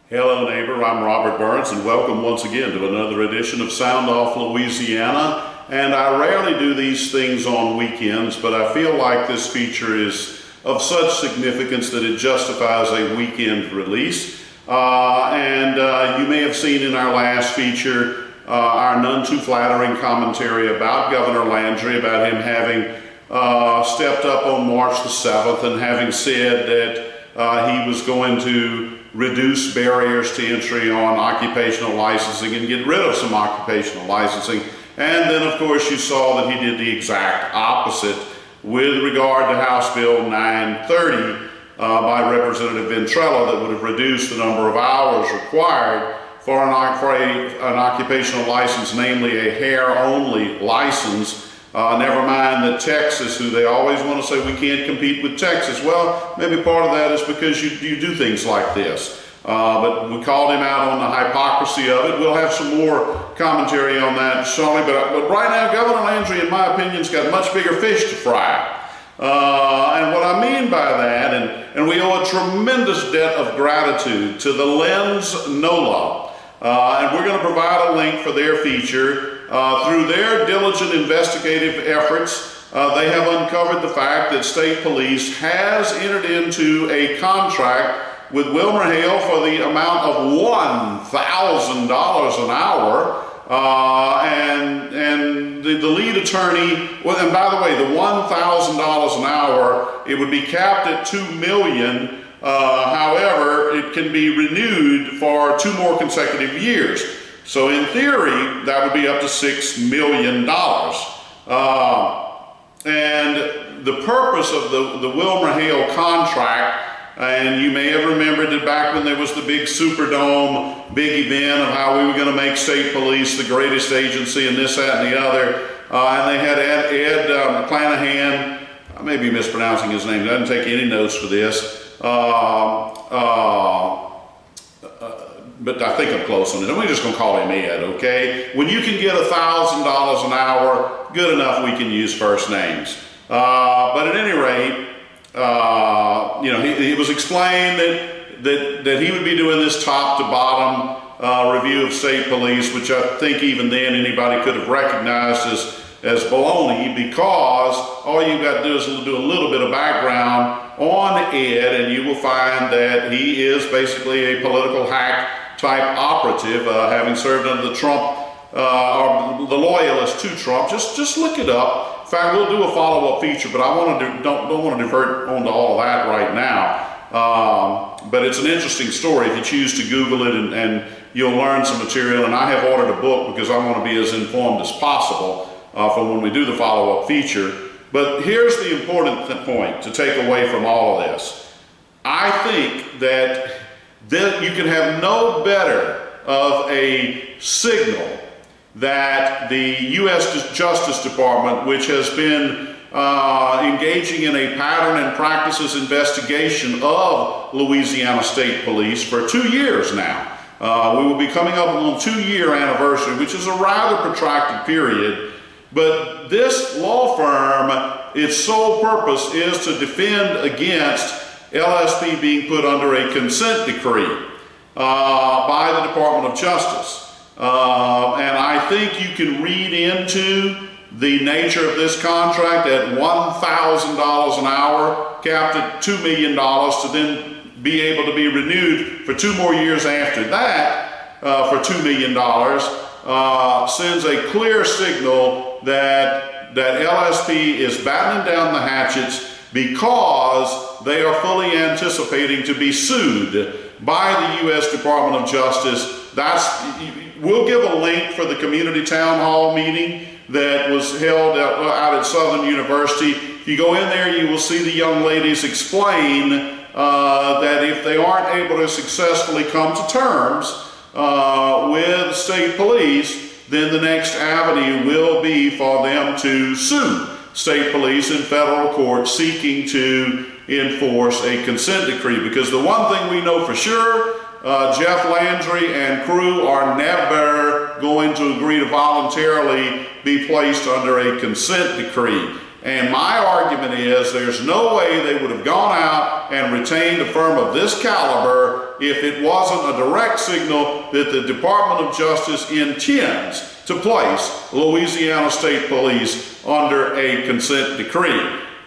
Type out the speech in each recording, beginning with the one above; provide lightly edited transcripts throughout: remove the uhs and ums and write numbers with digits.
Hello neighbor, I'm Robert Burns and welcome once again to another edition of Sound Off Louisiana. And I rarely do these things on weekends, but I feel like this feature is of such significance that it justifies a weekend release. You may have seen in our last feature our none too flattering commentary about Governor Landry, about him having stepped up on March the 7th and having said that he was going to reduce barriers to entry on occupational licensing and get rid of some occupational licensing. And then of course you saw that he did the exact opposite with regard to House Bill 930 by Representative Ventrella that would have reduced the number of hours required for an occupational license, namely a hair-only license. Never mind that Texas, who they always want to say we can't compete with Texas. Well, maybe part of that is because you do things like this. But we called him out on the hypocrisy of it. We'll have some more commentary on that shortly. But right now, Governor Landry, in my opinion, has got much bigger fish to fry. And what I mean by that, and we owe a tremendous debt of gratitude to the Lens NOLA. And we're going to provide a link for their feature. Through their diligent investigative efforts, they have uncovered the fact that state police has entered into a contract with WilmerHale for the amount of $1,000 an hour. And the lead attorney, well, and by the way, the $1,000 an hour, it would be capped at $2 million. However, it can be renewed for 2 more consecutive years. So in theory, that would be up to $6 million. And the purpose of the WilmerHale contract, and you may have remembered that back when there was the big Superdome, big event of how we were going to make state police the greatest agency and this, that, and the other. And they had Ed McClanahan, I may be mispronouncing his name, doesn't take any notes for this. But I think I'm close on it. We're just going to call him Ed, okay? When you can get $1,000 an hour, good enough we can use first names. But at any rate, you know, it was explained that he would be doing this top to bottom review of state police, which I think even then anybody could have recognized as baloney, because all you've got to do is do a little bit of background on Ed and you will find that he is basically a political hack type operative, having served under the Trump, or the loyalists to Trump. Just look it up. In fact, we'll do a follow-up feature, but I don't want to divert onto all of that right now. But it's an interesting story if you choose to Google it, and you'll learn some material. And I have ordered a book because I want to be as informed as possible for when we do the follow-up feature. But here's the important point to take away from all of this. I think that you can have no better of a signal that the U.S. Justice Department, which has been engaging in a pattern and practices investigation of Louisiana State Police for 2 years now. We will be coming up on a 2-year anniversary, which is a rather protracted period. But this law firm, its sole purpose is to defend against LSP being put under a consent decree by the Department of Justice. And I think you can read into the nature of this contract at $1,000 an hour, capped at $2 million, to then be able to be renewed for 2 more years after that for $2 million, sends a clear signal that LSP is battening down the hatchets because they are fully anticipating to be sued by the U.S. Department of Justice. We'll give a link for the community town hall meeting that was held out at Southern University. If you go in there, you will see the young ladies explain that if they aren't able to successfully come to terms with state police, then the next avenue will be for them to sue state police in federal court seeking to enforce a consent decree. Because the one thing we know for sure, Jeff Landry and crew are never going to agree to voluntarily be placed under a consent decree. And my argument is there's no way they would have gone out and retained a firm of this caliber if it wasn't a direct signal that the Department of Justice intends to place Louisiana State Police under a consent decree.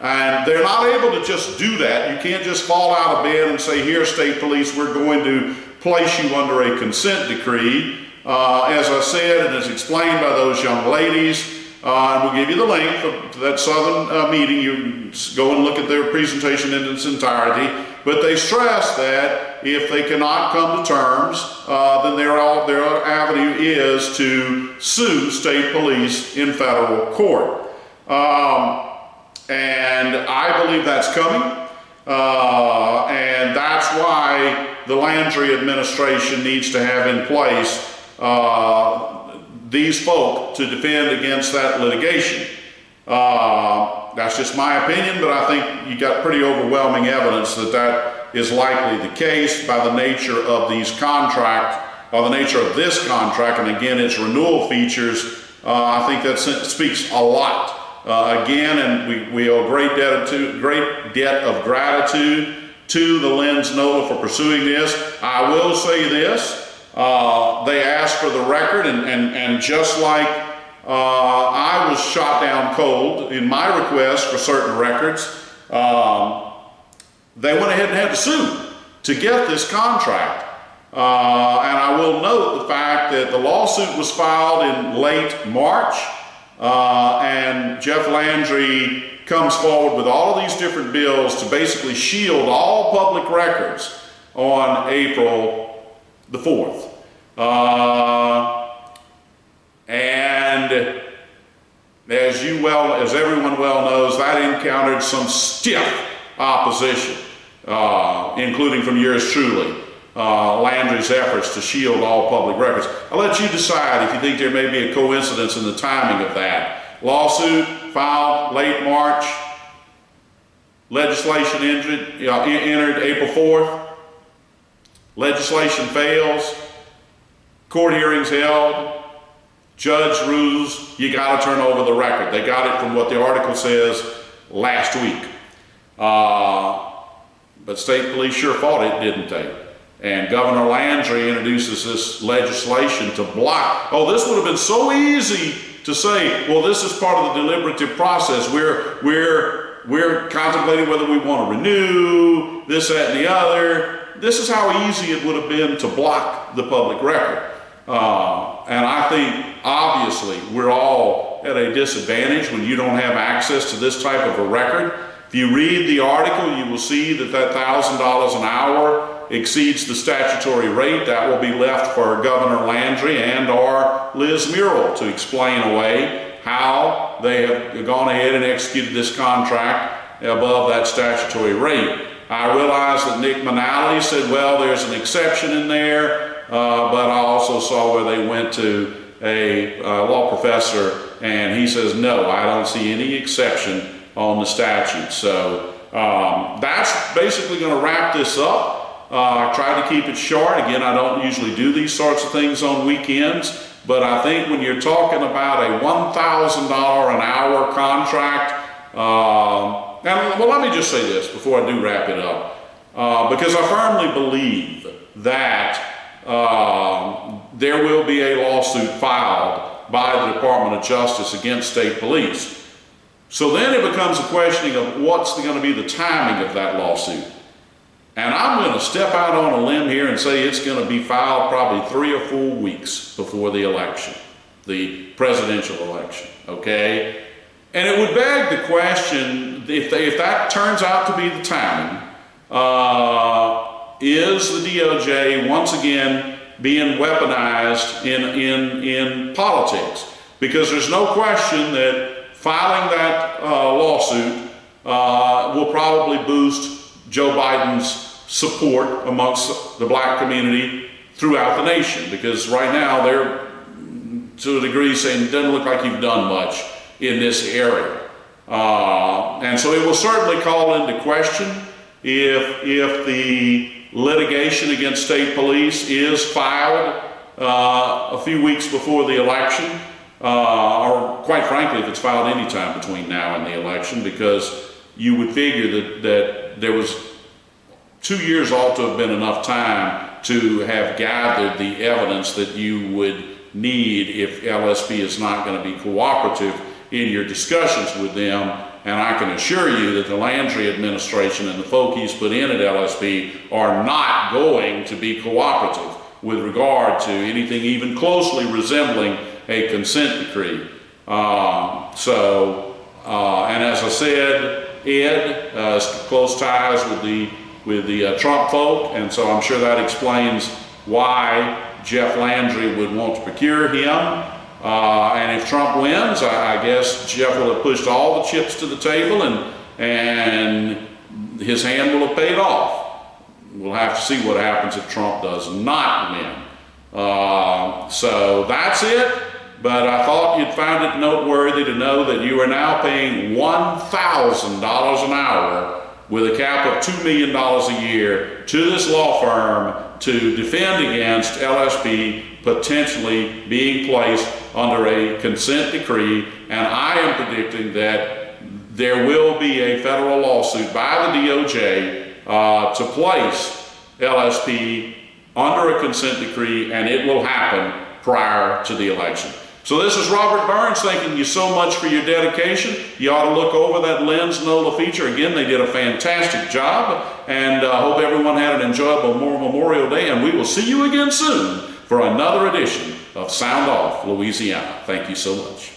And they're not able to just do that. You can't just fall out of bed and say, here, State Police, we're going to place you under a consent decree. As I said, and as explained by those young ladies, and we'll give you the link to that Southern meeting. You go and look at their presentation in its entirety. But they stress that if they cannot come to terms, then their avenue is to sue state police in federal court. And I believe that's coming. And that's why the Landry administration needs to have in place these folk to defend against that litigation. That's just my opinion, but I think you got pretty overwhelming evidence that that is likely the case by the nature of these contracts, or the nature of this contract, and again, its renewal features. I think that speaks a lot. Again, and we owe great debt of gratitude to the Lenz NOLA for pursuing this. I will say this. They asked for the record, and just like I was shot down cold in my request for certain records, they went ahead and had to sue to get this contract. And I will note the fact that the lawsuit was filed in late March, and Jeff Landry comes forward with all of these different bills to basically shield all public records on April the 4th. And as everyone well knows, that encountered some stiff opposition, including from yours truly, Landry's efforts to shield all public records. I'll let you decide if you think there may be a coincidence in the timing of that. Lawsuit filed late March, legislation entered April 4th, legislation fails, court hearings held, judge rules, you got to turn over the record. They got it from what the article says last week. But state police sure fought it, didn't they? And Governor Landry introduces this legislation to block. Oh, this would have been so easy to say, well, this is part of the deliberative process. We're contemplating whether we want to renew this, that, and the other. This is how easy it would have been to block the public record. And I think, obviously, we're all at a disadvantage when you don't have access to this type of a record. If you read the article, you will see that that $1,000 an hour exceeds the statutory rate. That will be left for Governor Landry and or Liz Murrill to explain away how they have gone ahead and executed this contract above that statutory rate. I realize that Nick Manali said, well, there's an exception in there, but I also saw where they went to a law professor and he says, no, I don't see any exception on the statute. So that's basically going to wrap this up. I tried to keep it short. Again, I don't usually do these sorts of things on weekends, but I think when you're talking about a $1,000 an hour contract, and well, let me just say this before I do wrap it up, because I firmly believe that there will be a lawsuit filed by the Department of Justice against state police. So then it becomes a question of what's going to be the timing of that lawsuit. And I'm going to step out on a limb here and say it's going to be filed probably 3 or 4 weeks before the election, the presidential election, okay? And it would beg the question, if that turns out to be the timing, is the DOJ once again being weaponized in politics? Because there's no question that filing that lawsuit will probably boost Joe Biden's support amongst the black community throughout the nation, because right now they're to a degree saying it doesn't look like you've done much in this area. And so it will certainly call into question if the litigation against state police is filed a few weeks before the election. or quite frankly, if it's filed any time between now and the election, because you would figure that there was 2 years ought to have been enough time to have gathered the evidence that you would need if LSP is not going to be cooperative in your discussions with them. And I can assure you that the Landry administration and the folk he's put in at LSP are not going to be cooperative with regard to anything even closely resembling a consent decree. And as I said, Ed has close ties with the Trump folk, and so I'm sure that explains why Jeff Landry would want to procure him. And if Trump wins, I guess Jeff will have pushed all the chips to the table, and his hand will have paid off. We'll have to see what happens if Trump does not win. So that's it. But I thought you'd find it noteworthy to know that you are now paying $1,000 an hour with a cap of $2 million a year to this law firm to defend against LSP potentially being placed under a consent decree. And I am predicting that there will be a federal lawsuit by the DOJ to place LSP under a consent decree, and it will happen prior to the election. So this is Robert Burns thanking you so much for your dedication. You ought to look over that Lens NOLA feature. Again, they did a fantastic job, and I hope everyone had an enjoyable Memorial Day, and we will see you again soon for another edition of Sound Off Louisiana. Thank you so much.